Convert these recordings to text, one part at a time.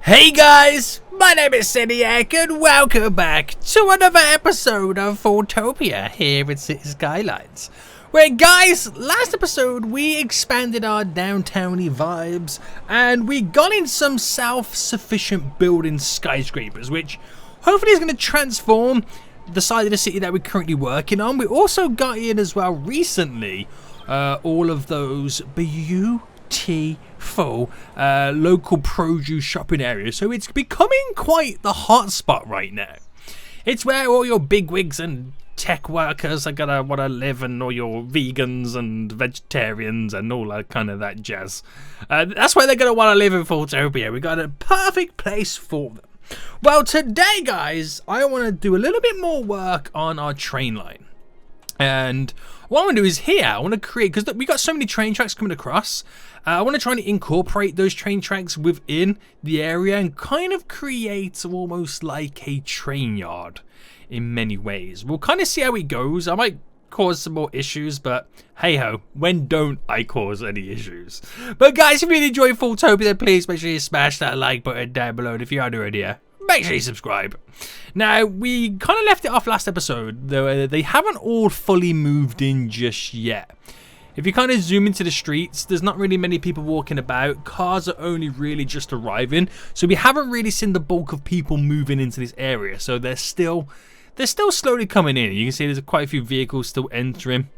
Hey guys, my name is Seniac and welcome back to another episode of FoolTopia here at Skylines. Where guys, last episode we expanded our downtown-y vibes and we got in some self-sufficient building skyscrapers, which hopefully is going to transform the side of the city that we're currently working on. We also got in as well recently all of those beautiful local produce shopping areas, so it's becoming quite the hot spot right now. It's where all your bigwigs and tech workers are gonna want to live, and all your vegans and vegetarians and all that kind of that jazz. That's where they're gonna want to live in FoolTopia. We got a perfect place for them. Well, today guys, I want to do a little bit more work on our train line. And what I want to do is here, I want to create, because we got so many train tracks coming across, I want to try and incorporate those train tracks within the area and kind of create almost like a train yard in many ways. We'll kind of see how it goes. I might cause some more issues, but hey ho, when don't I cause any issues? But guys, if you really enjoy FoolTopia, then please make sure you smash that like button down below, and if you aren't already here, make sure you subscribe. Now, we kind of left it off last episode, though they haven't all fully moved in just yet. If you kind of zoom into the streets, there's not really many people walking about. Cars are only really just arriving, so we haven't really seen the bulk of people moving into this area. So they're still slowly coming in. You can see there's quite a few vehicles still entering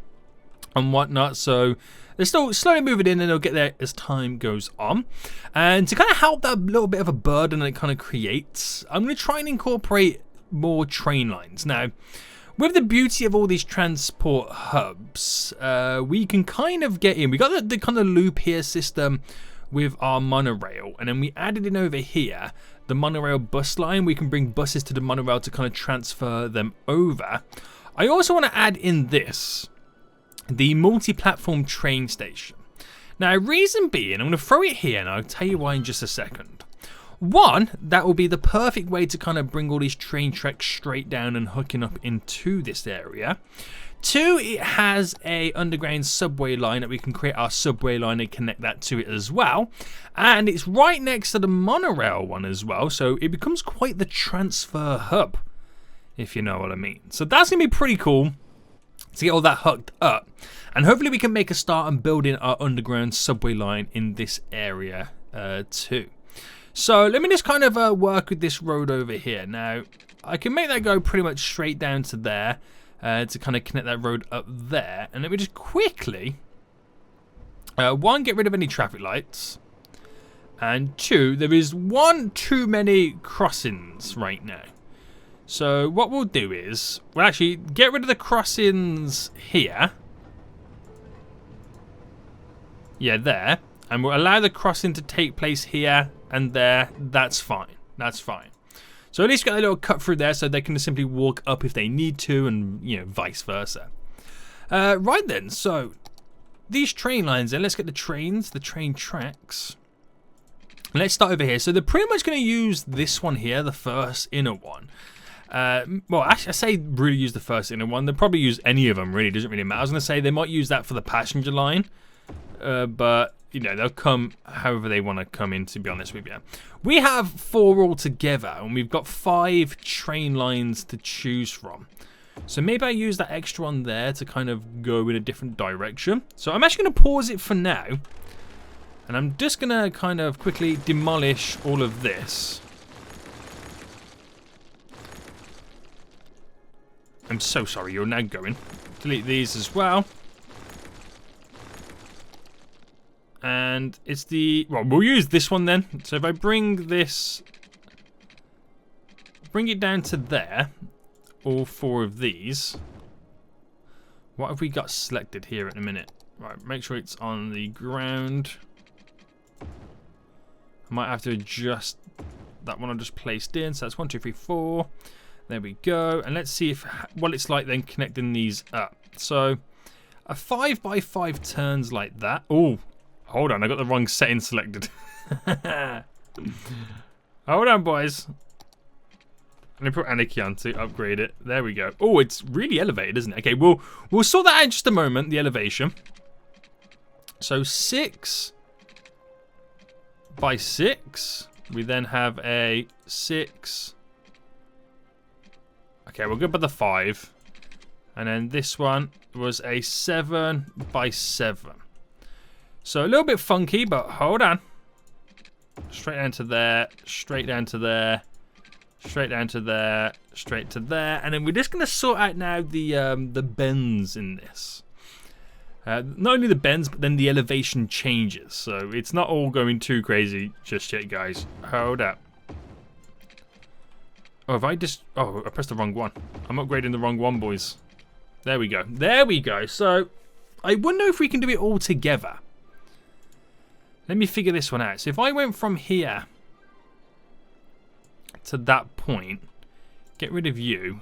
and whatnot, so they're still slowly moving in, and they'll get there as time goes on. And to kind of help that little bit of a burden that it kind of creates, I'm going to try and incorporate more train lines. Now, with the beauty of all these transport hubs, we can kind of get in. We got the kind of loop here system with our monorail, and then we added in over here the monorail bus line. We can bring buses to the monorail to kind of transfer them over. I also want to add in this, the multi-platform train station. Now, reason being, I'm going to throw it here, and I'll tell you why in just a second. One, that will be the perfect way to kind of bring all these train tracks straight down and hooking up into this area. Two, it has a underground subway line that we can create our subway line and connect that to it as well. And it's right next to the monorail one as well, so it becomes quite the transfer hub, if you know what I mean. So that's going to be pretty cool to get all that hooked up, and hopefully we can make a start on building our underground subway line in this area too. So let me just kind of work with this road over here. Now I can make that go pretty much straight down to there to kind of connect that road up there, and let me just quickly one, get rid of any traffic lights, and two, there is one too many crossings right now. So what we'll do is, we'll actually get rid of the crossings here. Yeah, there. And we'll allow the crossing to take place here and there. That's fine. That's fine. So at least get a little cut through there so they can simply walk up if they need to, and, you know, vice versa. Right then, so these train lines then, let's get the train tracks. Let's start over here. So they're pretty much going to use this one here, the first inner one. Well, actually, I say really use the first inner one. They'll probably use any of them, really. It doesn't really matter. I was going to say they might use that for the passenger line. But, you know, they'll come however they want to come in, to be honest with you. We have 4 altogether, and we've got 5 train lines to choose from. So maybe I use that extra one there to kind of go in a different direction. So I'm actually going to pause it for now. And I'm just going to kind of quickly demolish all of this. I'm so sorry, you're now going. Delete these as well. And it's the, well, we'll use this one then. So if I bring this, bring it down to there, all 4 of these. What have we got selected here at the minute? Right, make sure it's on the ground. I might have to adjust that one I just placed in. So that's 1, 2, 3, 4. There we go. And let's see if what it's like then connecting these up. So a 5x5 turns like that. Oh, hold on. I got the wrong setting selected. Hold on, boys. Let me put Anarchy on to upgrade it. There we go. Oh, it's really elevated, isn't it? Okay, we'll sort that out in just a moment, the elevation. So 6 by 6. We then have a 6. Okay, we're good by the 5. And then this one was a 7 by 7. So a little bit funky, but hold on. Straight down to there, straight down to there, straight down to there, straight to there. And then we're just going to sort out now the bends in this. Not only the bends, but then the elevation changes. So it's not all going too crazy just yet, guys. Hold up. Oh, have I just... Oh, I pressed the wrong one. I'm upgrading the wrong one, boys. There we go. There we go. So I wonder if we can do it all together. Let me figure this one out. So if I went from here to that point, get rid of you,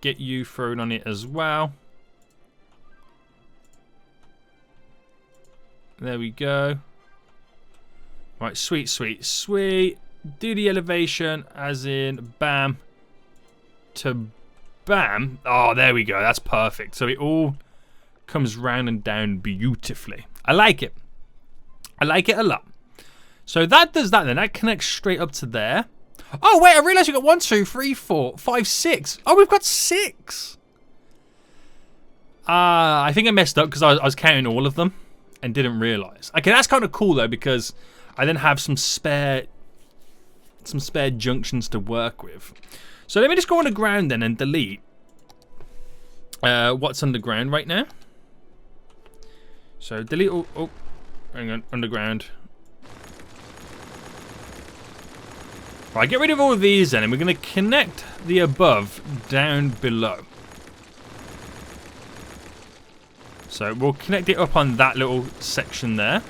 get you thrown on it as well. There we go. Right, sweet, sweet, sweet. Do the elevation as in bam to bam. Oh, there we go. That's perfect. So it all comes round and down beautifully. I like it. I like it a lot. So that does that then. That connects straight up to there. Oh, wait. I realised we've got 1, 2, 3, 4, 5, 6. Oh, we've got 6. I think I messed up because I was counting all of them and didn't realise. Okay, that's kind of cool though because I then have some spare junctions to work with. So let me just go underground then and delete what's underground right now. So delete all... Oh, hang on, underground. Right, get rid of all of these then, and we're going to connect the above down below. So we'll connect it up on that little section there.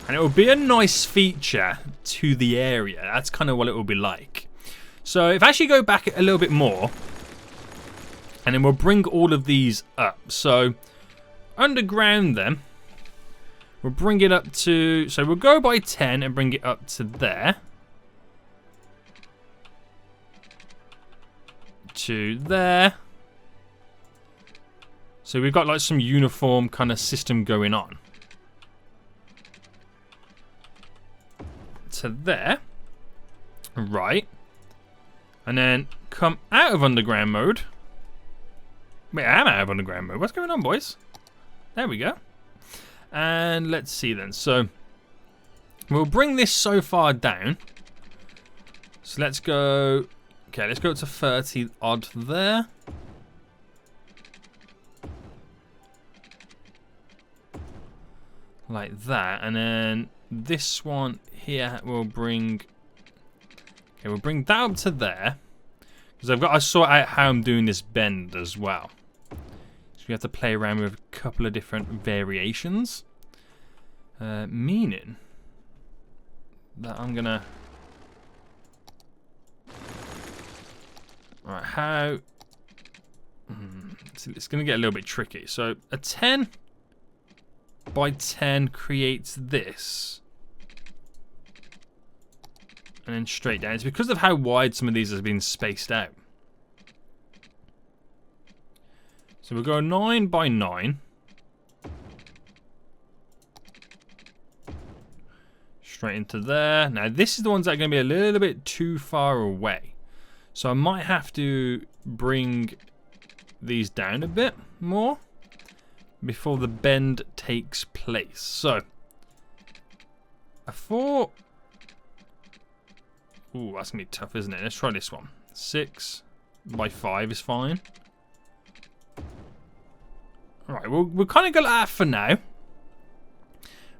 And it will be a nice feature to the area. That's kind of what it will be like. So if I actually go back a little bit more, and then we'll bring all of these up. So underground then, we'll bring it up to, so we'll go by 10 and bring it up to there. To there. So we've got like some uniform kind of system going on. To there. Right. And then come out of underground mode. Wait, I am out of underground mode. What's going on, boys? There we go. And let's see then. So we'll bring this so far down. So let's go... Okay, let's go to 30 odd there. Like that. And then this one here will bring... Okay, we'll bring that up to there. Because I've got to sort out how I'm doing this bend as well. So we have to play around with a couple of different variations. Meaning that I'm gonna... Right, how... It's gonna get a little bit tricky. So a 10 by 10 creates this. And then straight down. It's because of how wide some of these have been spaced out. So we'll go 9 by 9. Straight into there. Now this is the ones that are going to be a little bit too far away. So I might have to bring these down a bit more before the bend takes place. So a 4... Ooh, that's going to be tough, isn't it? Let's try this one. 6 by 5 is fine. Alright, we'll kind of go like that for now. And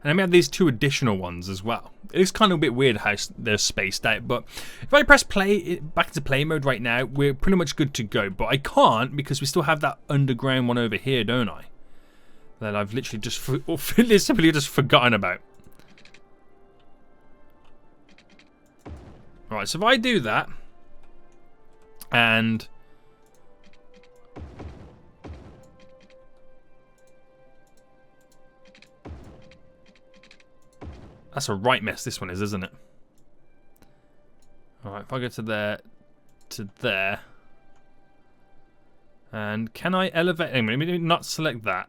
then we have these 2 additional ones as well. It is kind of a bit weird how they're spaced out, but if I press play, back into play mode right now, we're pretty much good to go. But I can't because we still have that underground one over here, don't I? That I've literally just, simply just forgotten about. Alright, so if I do that, and that's a right mess this one is, isn't it? Alright, if I go to there, and can I elevate? Anyway, let me not select that.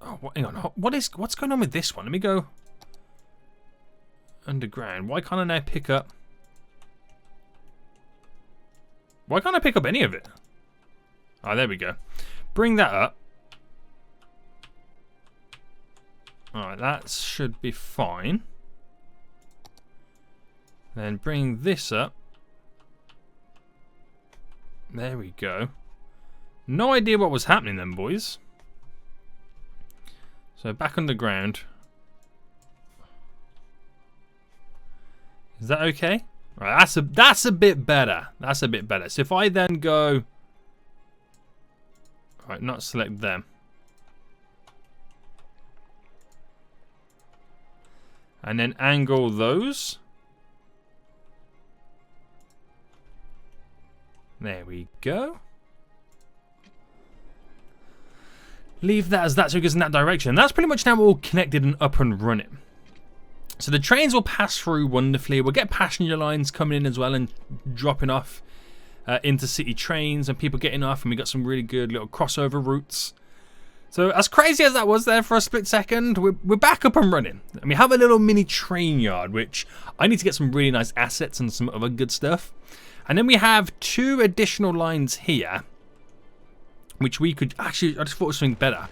Oh, Oh, hang on. What's going on with this one? Let me go underground. Why can't I now pick up? Why can't I pick up any of it? Oh, there we go. Bring that up. Alright, that should be fine. Then bring this up. There we go. No idea what was happening then, boys. So back underground. Is that okay? Right, that's a bit better. That's a bit better. So if I then go, right, not select them. And then angle those. There we go. Leave that as that so it goes in that direction. That's pretty much now all connected and up and running. So the trains will pass through wonderfully. We'll get passenger lines coming in as well and dropping off into city trains and people getting off, and we got some really good little crossover routes. So as crazy as that was there for a split second, we're back up and running. And we have a little mini train yard, which I need to get some really nice assets and some other good stuff. And then we have 2 additional lines here, which we could actually, I just thought of something better.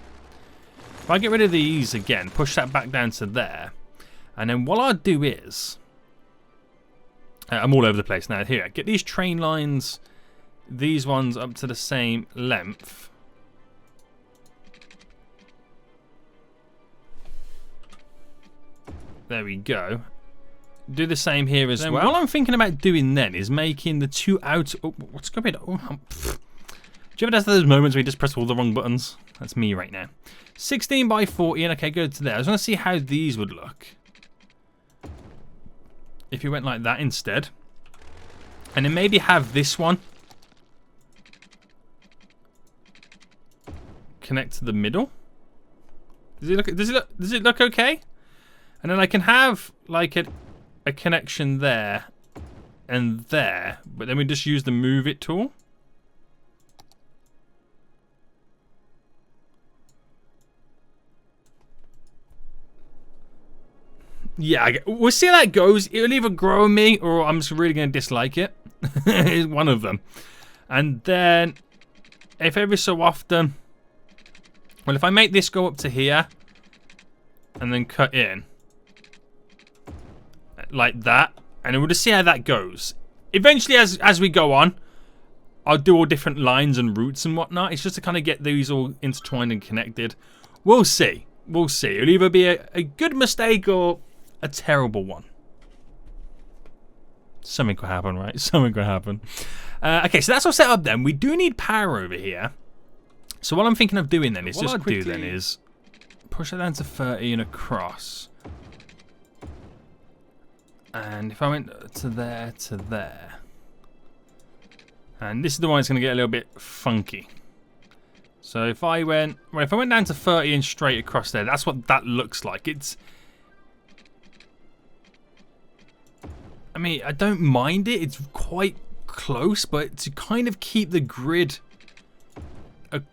If I get rid of these again, push that back down to there, and then what I'll do is, I'm all over the place now. Here, get these train lines, these ones up to the same length. There we go. Do the same here as well. What I'm thinking about doing then is making the 2 out. Oh, what's going on? Oh, do you ever have those moments where you just press all the wrong buttons? That's me right now. 16 by 40, and okay, go to there. I just want to see how these would look if you went like that instead, and then maybe have this one connect to the middle. Does it look okay? And then I can have like a connection there and there, but then we just use the move it tool. Yeah, we'll see how that goes. It'll either grow on me or I'm just really going to dislike it. It's one of them. And then, if every so often, well, if I make this go up to here and then cut in like that, and then we'll just see how that goes. Eventually, as we go on, I'll do all different lines and routes and whatnot. It's just to kind of get these all intertwined and connected. We'll see. We'll see. It'll either be a good mistake or a terrible one. Something could happen, right? Something could happen. Okay, so that's all set up then. We do need power over here. So what I'm thinking of doing then is what just quickly do then is push it down to 30 and across. And if I went to there, and this is the one that's going to get a little bit funky. So if I went, well, if I went down to 30 and straight across there, that's what that looks like. It's, I mean, I don't mind it. It's quite close, but to kind of keep the grid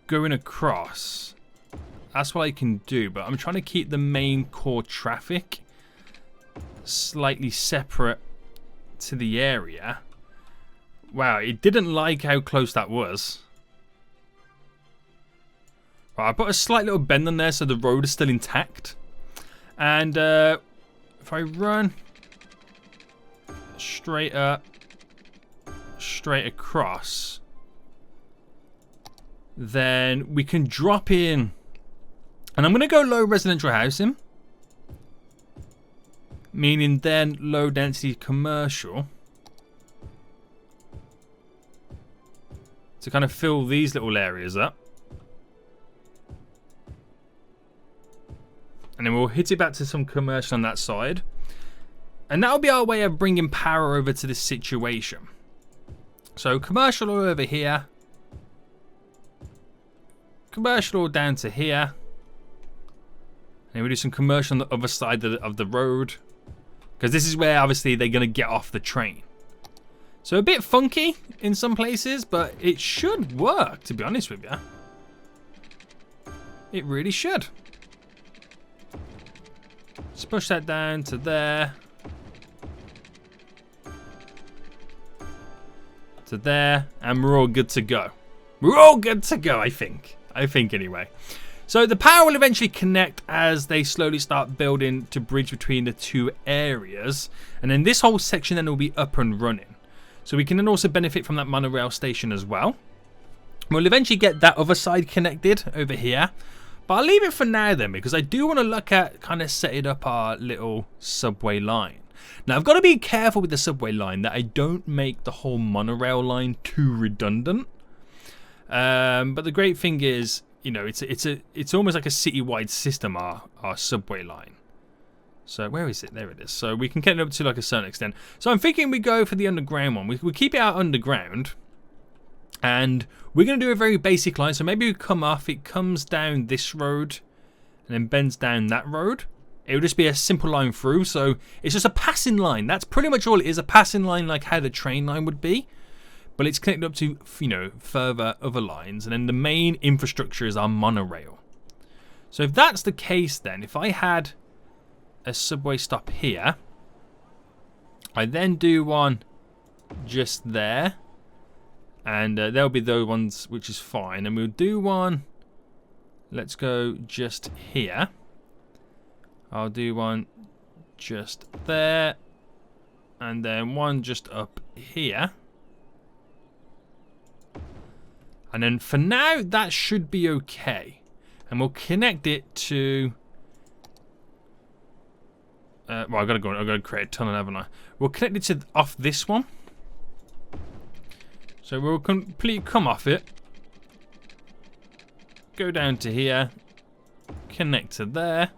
going across, that's what I can do. But I'm trying to keep the main core traffic slightly separate to the area. Wow, it didn't like how close that was. Right, I put a slight little bend on there so the road is still intact. And if I run straight up, straight across, then we can drop in. And I'm going to go low residential housing, meaning then low density commercial, to kind of fill these little areas up. And then we'll hit it back to some commercial on that side. And that'll be our way of bringing power over to this situation. So commercial all over here. Commercial all down to here. And we'll do some commercial on the other side of the road. Because this is where obviously they're going to get off the train. So a bit funky in some places, but it should work, to be honest with you. It really should. Let's push that down to there. To there. And we're all good to go. We're all good to go, I think. Anyway. So the power will eventually connect as they slowly start building to bridge between the two areas. And then this whole section then will be up and running. So we can then also benefit from that monorail station as well. We'll eventually get that other side connected over here. But I'll leave it for now then, because I do want to look at kind of setting up our little subway line. Now I've got to be careful with the subway line that I don't make the whole monorail line too redundant. But the great thing is, you know, it's almost like a citywide system, our subway line. So where is it? There it is. So we can get it up to like a certain extent. So I'm thinking we go for the underground one. We keep it out underground. And we're going to do a very basic line. So maybe we come off, it comes down this road and then bends down that road. It will just be a simple line through. So it's just a passing line. That's pretty much all it is. A passing line like how the train line would be. But it's connected up to, you know, further other lines. And then the main infrastructure is our monorail. So if that's the case then, if I had a subway stop here, I then do one just there. And there'll be those ones, which is fine. And we'll do one. Let's go just here. I'll do one just there. And then one just up here. And then for now, that should be okay. And we'll connect it to... well, I've got to create a tunnel, haven't I? We'll connect it to off this one. So we'll completely come off it, go down to here, connect to there,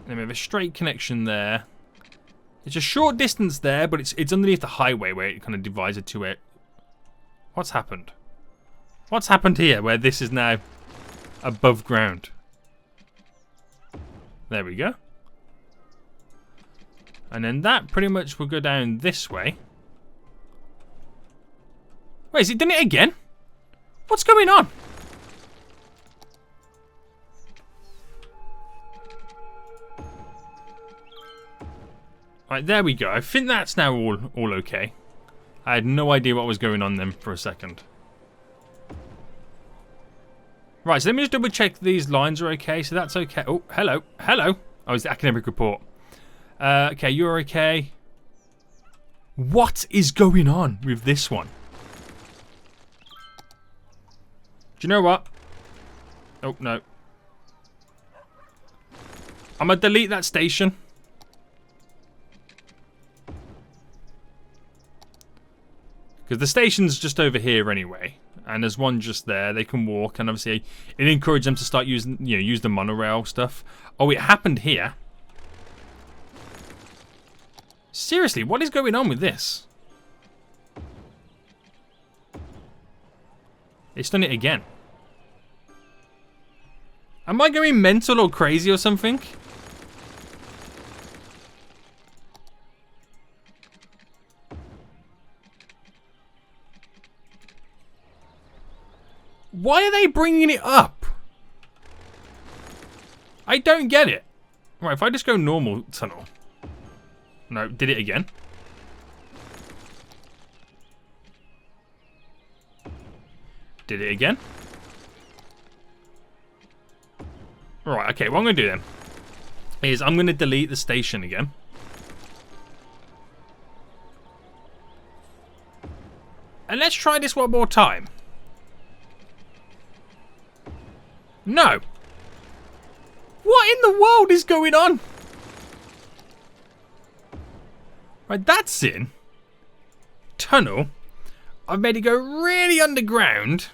then we have a straight connection there. It's a short distance there, but it's underneath the highway where it kind of divides it to it. What's happened? What's happened here where this is now above ground? There we go. And then that pretty much will go down this way. Wait, is it done it again? What's going on? Right, there we go. I think that's now all okay. I had no idea what was going on then for a second. Right, so let me just double check these lines are okay. So that's okay. Oh, hello. Hello. Oh, it's the academic report. Okay, you're okay. What is going on with this one? Do you know what? Oh, no. I'm going to delete that station. Because the station's just over here anyway. And there's one just there. They can walk. And obviously, it encouraged them to start using, you know, use the monorail stuff. Oh, it happened here. Seriously, what is going on with this? It's done it again. Am I going mental or crazy or something? Why are they bringing it up? I don't get it. Right, if I just go normal tunnel. No, did it again. Did it again. Right, okay, what I'm going to do then is I'm going to delete the station again. And let's try this one more time. No. What in the world is going on? Right, that's in. Tunnel. I've made it go really underground.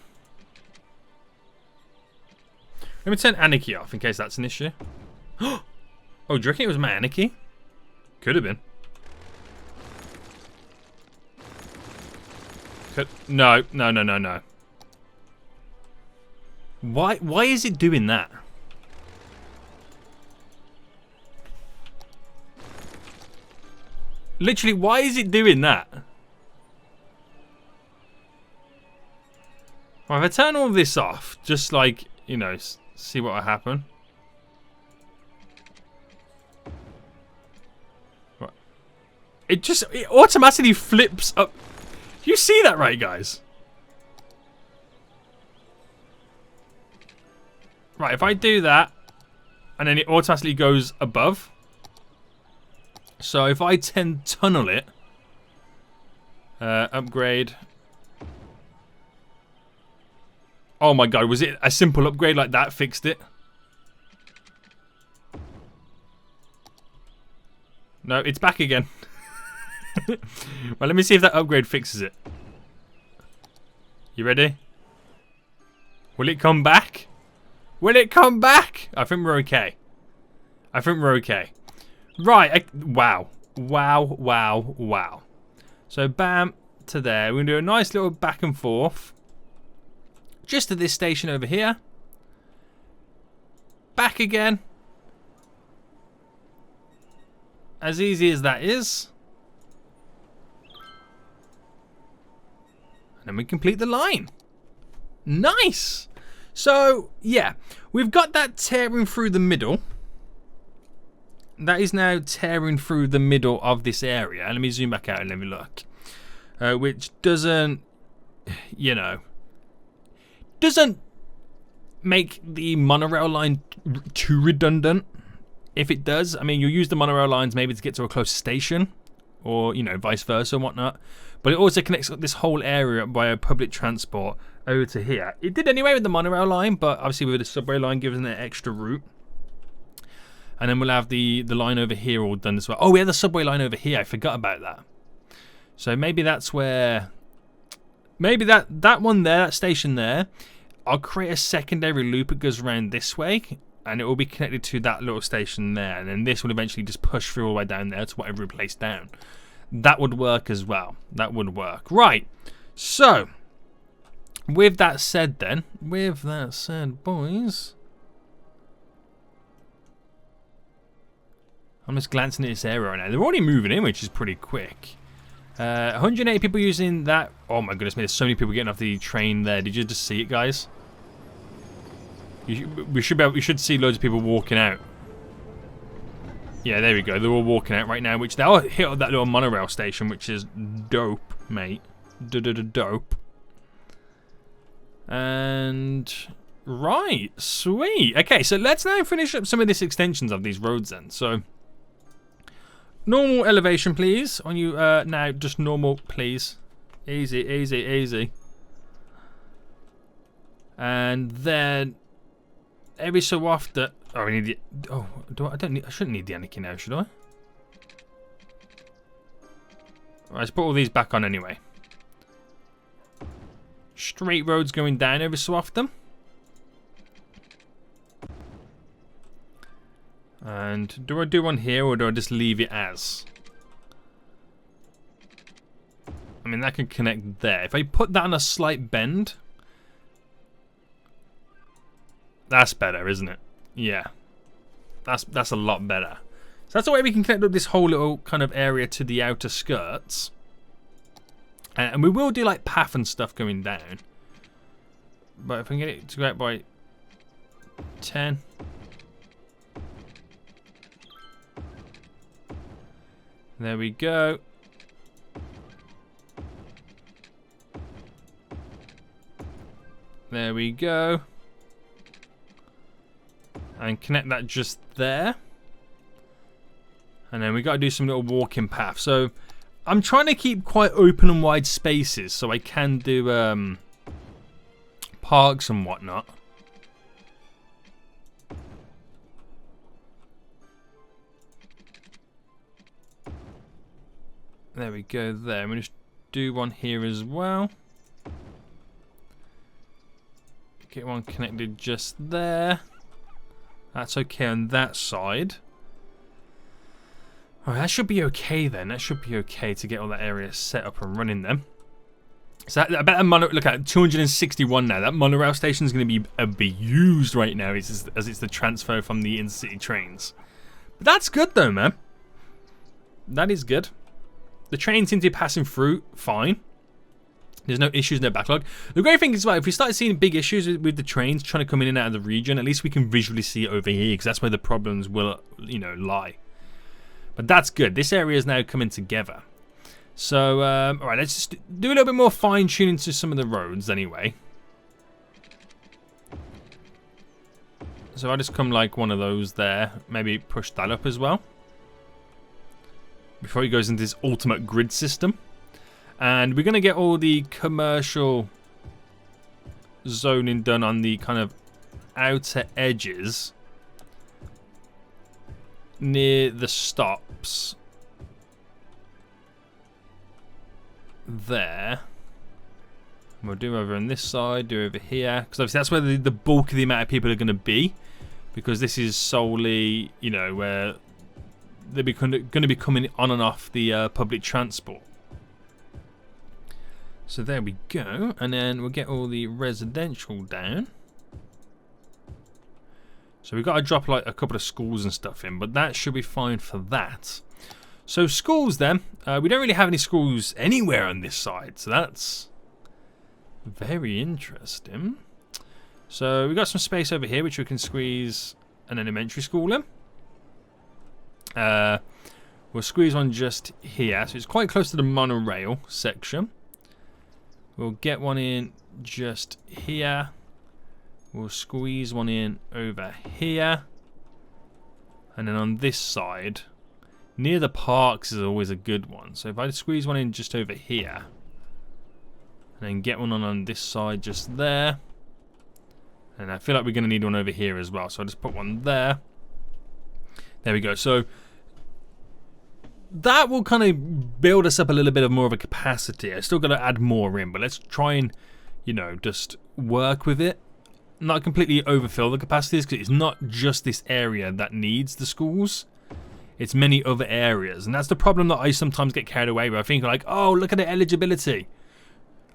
Let me turn Anarchy off in case that's an issue. Oh, do you reckon it was my Anarchy? Could have been. No. Why is it doing that? Literally, why is it doing that? Well, if I turn all this off, just like, you know, see what will happen. It automatically flips up. You see that, right, guys? Right, if I do that, and then it automatically goes above. So if I tunnel it, upgrade. Oh my god, was it a simple upgrade like that fixed it? No, it's back again. Well, let me see if that upgrade fixes it. You ready? Will it come back? Will it come back? I think we're okay. I think we're okay. Right. Wow. Wow, wow, wow. So, bam, to there. We're going to do a nice little back and forth. Just to this station over here. Back again. As easy as that is. And then we complete the line. Nice. So, yeah. We've got that tearing through the middle. That is now tearing through the middle of this area. Let me zoom back out and let me look. Which doesn't, you know, doesn't make the monorail line too redundant. If it does, I mean, you'll use the monorail lines maybe to get to a close station, or, you know, vice versa and whatnot. But it also connects this whole area via public transport over to here. It did anyway with the monorail line, but obviously with the subway line gives it an extra route. And then we'll have the line over here all done as well. Oh, we have the subway line over here. I forgot about that. So maybe that's where... Maybe that one there, that station there, I'll create a secondary loop that goes around this way. And it will be connected to that little station there. And then this will eventually just push through all the way down there to whatever we place down. That would work as well. That would work. Right. So, with that said then, with that said, boys... I'm just glancing at this area right now. They're already moving in, which is pretty quick. 180 people using that. Oh my goodness me, there's so many people getting off the train there. Did you just see it, guys? We should see loads of people walking out. Yeah, there we go. They're all walking out right now, which they'll hit that little monorail station, which is dope, mate. Dope. And right, sweet. Okay, so let's now finish up some of these extensions of these roads then. So normal elevation, please. On you now, just normal, please. Easy, easy, easy. And then every so often, oh, we need the. Oh, I shouldn't need the Anarchy now, should I? Right, let's put all these back on anyway. Straight roads going down every so often. And do I do one here or do I just leave it as? I mean, that can connect there. If I put that on a slight bend, that's better, isn't it? Yeah, that's a lot better. So that's the way we can connect up this whole little kind of area to the outer skirts. And we will do like path and stuff going down. But if I can get it to go out by 10. There we go. There we go. And connect that just there. And then we got to do some little walking path. So I'm trying to keep quite open and wide spaces so I can do parks and whatnot. There we go there. I'm going to do one here as well. Get one connected just there. That's okay on that side. Alright, that should be okay then. That should be okay to get all that area set up and running then. So I bet look at 261 now. That monorail station is going to be abused right now as it's the transfer from the intercity trains. But that's good though, man. That is good. The trains seem to be passing through fine. There's no issues, no backlog. The great thing is, well, if we start seeing big issues with the trains trying to come in and out of the region, at least we can visually see it over here, because that's where the problems will, you know, lie. But that's good. This area is now coming together. So, alright, let's just do a little bit more fine-tuning to some of the roads anyway. So I just come like one of those there. Maybe push that up as well. Before he goes into this ultimate grid system. And we're going to get all the commercial zoning done on the kind of outer edges. Near the stops. There. We'll do over on this side, do over here. Because obviously that's where the bulk of the amount of people are going to be. Because this is solely, you know, where they're going to be coming on and off the public transport. So there we go. And then we'll get all the residential down. So we've got to drop like a couple of schools and stuff in. But that should be fine for that. So schools then. We don't really have any schools anywhere on this side. So that's very interesting. So we've got some space over here which we can squeeze an elementary school in. We'll squeeze one just here. So it's quite close to the monorail section. We'll get one in just here. We'll squeeze one in over here. And then on this side, near the parks is always a good one. So if I squeeze one in just over here. And then get one on this side just there. And I feel like we're going to need one over here as well. So I'll just put one there. There we go. So that will kind of build us up a little bit of more of a capacity. I still got to add more in. But let's try and, you know, just work with it. Not completely overfill the capacities. Because it's not just this area that needs the schools. It's many other areas. And that's the problem that I sometimes get carried away with. I think like, oh, look at the eligibility.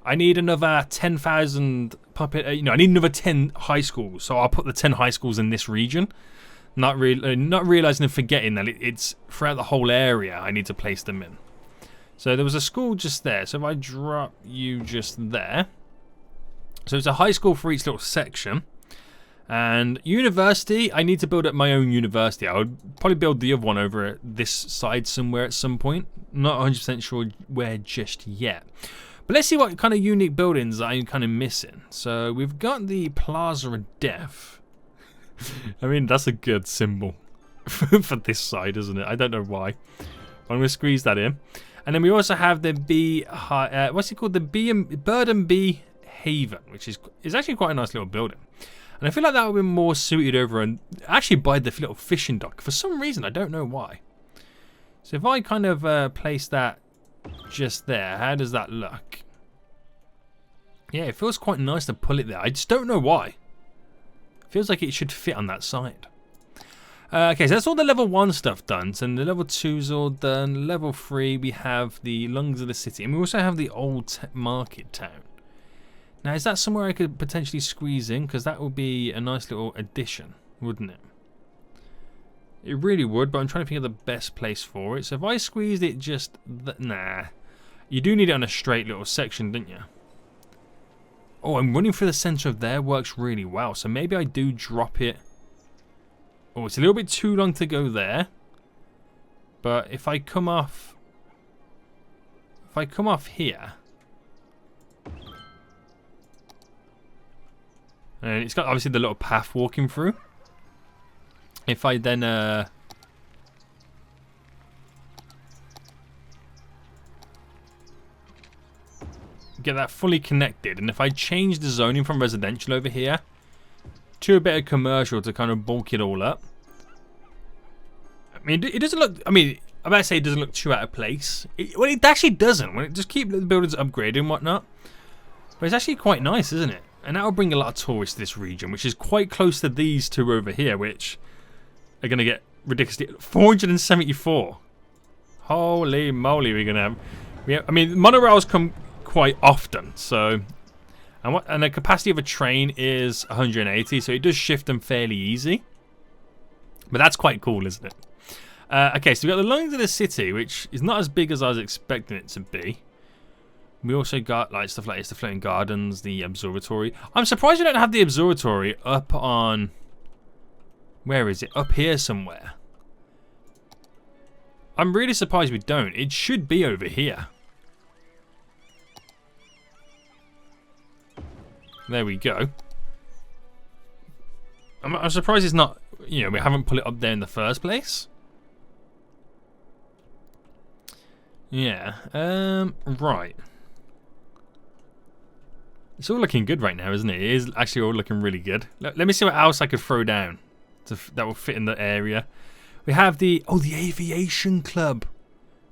I need another 10,000 I need another 10 high schools, so I'll put the 10 high schools in this region. Not realizing and forgetting that it's throughout the whole area I need to place them in. So there was a school just there. So if I drop you just there, so it's a high school for each little section. And university, I need to build up my own university. I would probably build the other one over at this side somewhere at some point. Not 100% sure where just yet. But let's see what kind of unique buildings I'm kind of missing. So we've got the Plaza of Death. I mean, that's a good symbol for this side, isn't it? I don't know why. But I'm going to squeeze that in. And then we also have the what's it called? The Bird and Bee Haven, which is actually quite a nice little building. And I feel like that would be more suited over and actually by the little fishing dock. For some reason, I don't know why. So if I kind of place that just there, how does that look? Yeah, it feels quite nice to pull it there. I just don't know why. Feels like it should fit on that side. Okay, so that's all the level 1 stuff done. So the level 2's all done. Level 3, we have the lungs of the city. And we also have the old market town. Now, is that somewhere I could potentially squeeze in? Because that would be a nice little addition, wouldn't it? It really would, but I'm trying to think of the best place for it. So if I squeezed it just... nah. You do need it on a straight little section, don't you? Oh, I'm running through the centre of there. Works really well. So maybe I do drop it. Oh, it's a little bit too long to go there. But if I come off... if I come off here... and it's got obviously the little path walking through. If I then get that fully connected, and if I change the zoning from residential over here to a bit of commercial to kind of bulk it all up. I mean, it doesn't look, I mean, I'm about to say it doesn't look too out of place. Well, it actually doesn't. When it just keep the buildings upgraded and whatnot. But it's actually quite nice, isn't it? And that will bring a lot of tourists to this region, which is quite close to these two over here, which are going to get ridiculously 474. Holy moly, we're going to have... I mean, monorails come quite often, so... and the capacity of a train is 180, so it does shift them fairly easy. But that's quite cool, isn't it? Okay, so we've got the lungs of the city, which is not as big as I was expecting it to be. We also got like stuff like this, the floating gardens, the observatory. I'm surprised we don't have the observatory up on... where is it? Up here somewhere. I'm really surprised we don't. It should be over here. There we go. I'm surprised it's not, you know, we haven't put it up there in the first place. Yeah, right. It's all looking good right now, isn't it? It is actually all looking really good. Let me see what else I could throw down that will fit in the area. We have the aviation club.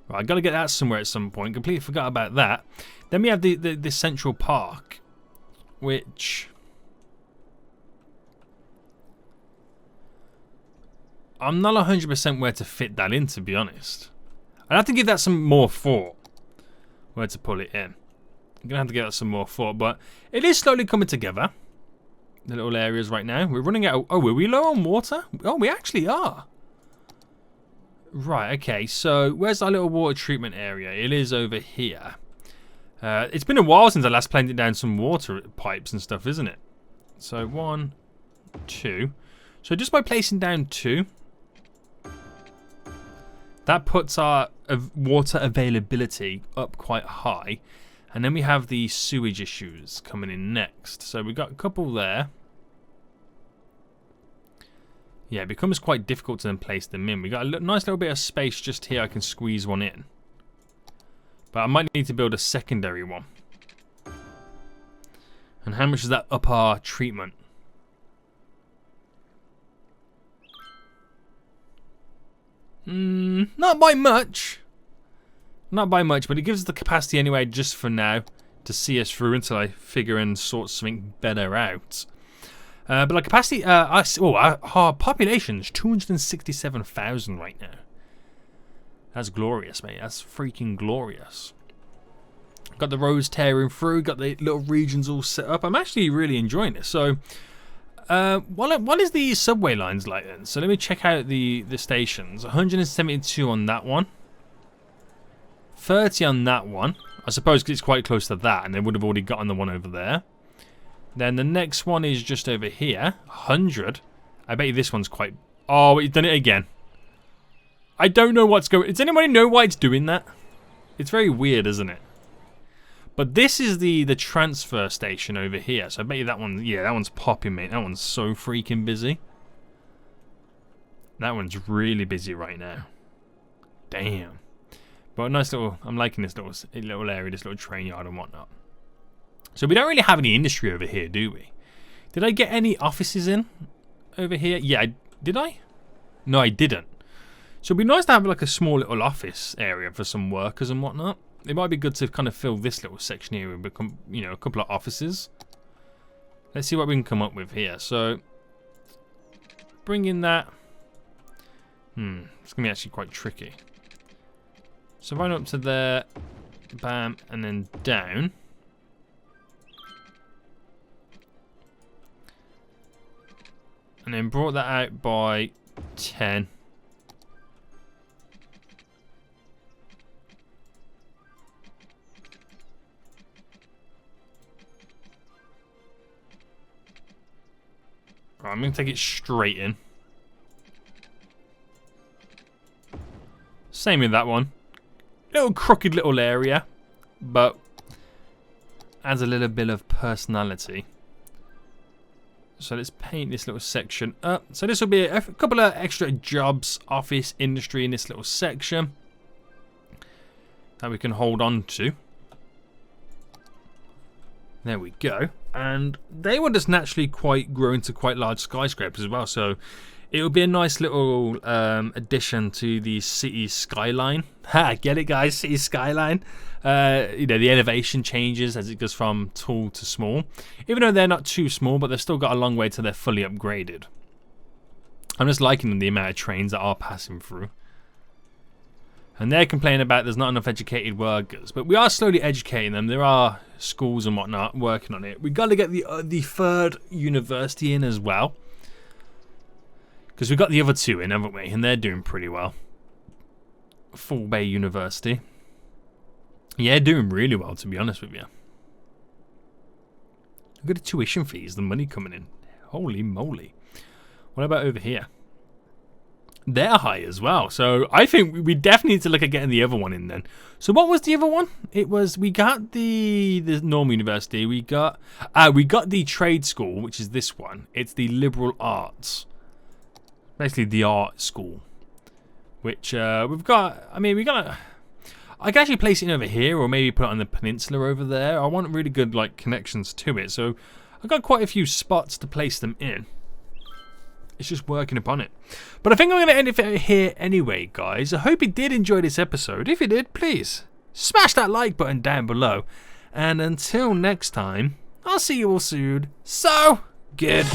Right, I got to get that somewhere at some point. Completely forgot about that. Then we have the Central Park, which I'm not 100% where to fit that in, to be honest. I'd have to give that some more thought, where to pull it in. I'm going to have to give that some more thought, but it is slowly coming together. The little areas right now. We're running out of... Oh, were we low on water? Oh, we actually are. Right, okay, so where's our little water treatment area? It is over here. It's been a while since I last planted down some water pipes and stuff, isn't it? So 1, 2. So just by placing down 2, that puts our water availability up quite high. And then we have the sewage issues coming in next. So we've got a couple there. Yeah, it becomes quite difficult to then place them in. We got a nice little bit of space just here. I can squeeze one in. But I might need to build a secondary one. And how much does that up our treatment? Not by much. Not by much, but it gives us the capacity anyway, just for now, to see us through until I figure and sort something better out. But our capacity, our population's 267,000 right now. That's glorious, mate. That's freaking glorious. Got the roads tearing through, got the little regions all set up. I'm actually really enjoying this. So, what is the subway lines like then? So let me check out the stations. 172 on that one. 30 on that one. I suppose it's quite close to that, and they would have already gotten the one over there. Then the next one is just over here. 100. I bet you this one's quite... Oh, it's done it again. I don't know what's going... Does anybody know why it's doing that? It's very weird, isn't it? But this is the transfer station over here. So I bet you that one... Yeah, that one's popping, mate. That one's so freaking busy. That one's really busy right now. Damn. But a nice little... I'm liking this little area, this little train yard and whatnot. So we don't really have any industry over here, do we? Did I get any offices in over here? Yeah, did I? No, I didn't. So it'd be nice to have like a small little office area for some workers and whatnot. It might be good to kind of fill this little section here and become, you know, a couple of offices. Let's see what we can come up with here. So, bring in that. It's going to be actually quite tricky. So right up to there, bam, and then down. And then brought that out by 10. Right, I'm going to take it straight in. Same with that one. Little crooked little area, but adds a little bit of personality. So let's paint this little section up. So this will be a couple of extra jobs, office, industry in this little section that we can hold on to. There we go. And they will just naturally grow into quite large skyscrapers as well. So it will be a nice little addition to the city skyline. Ha! Get it, guys? City skyline. You know, the elevation changes as it goes from tall to small. Even though they're not too small, but they've still got a long way till they're fully upgraded. I'm just liking the amount of trains that are passing through. And they're complaining about there's not enough educated workers. But we are slowly educating them. There are schools and whatnot working on it. We've got to get the third university in as well. Because we've got the other two in, haven't we? And they're doing pretty well. Full Bay University. Yeah, doing really well, to be honest with you. Look at the tuition fees, the money coming in. Holy moly. What about over here? they're high as well. So I think we definitely need to look at getting the other one in then. So what was the other one? It was, we got the normal university. We got the trade school, which is this one. It's the liberal arts, basically the art school, which we've got. I mean, I can actually place it over here, or maybe put it on the peninsula over there. I want really good like connections to it, so I've got quite a few spots to place them in. It's just working upon it. But I think I'm going to end it here anyway, guys. I hope you did enjoy this episode. If you did, please smash that like button down below. And until next time, I'll see you all soon. So, good.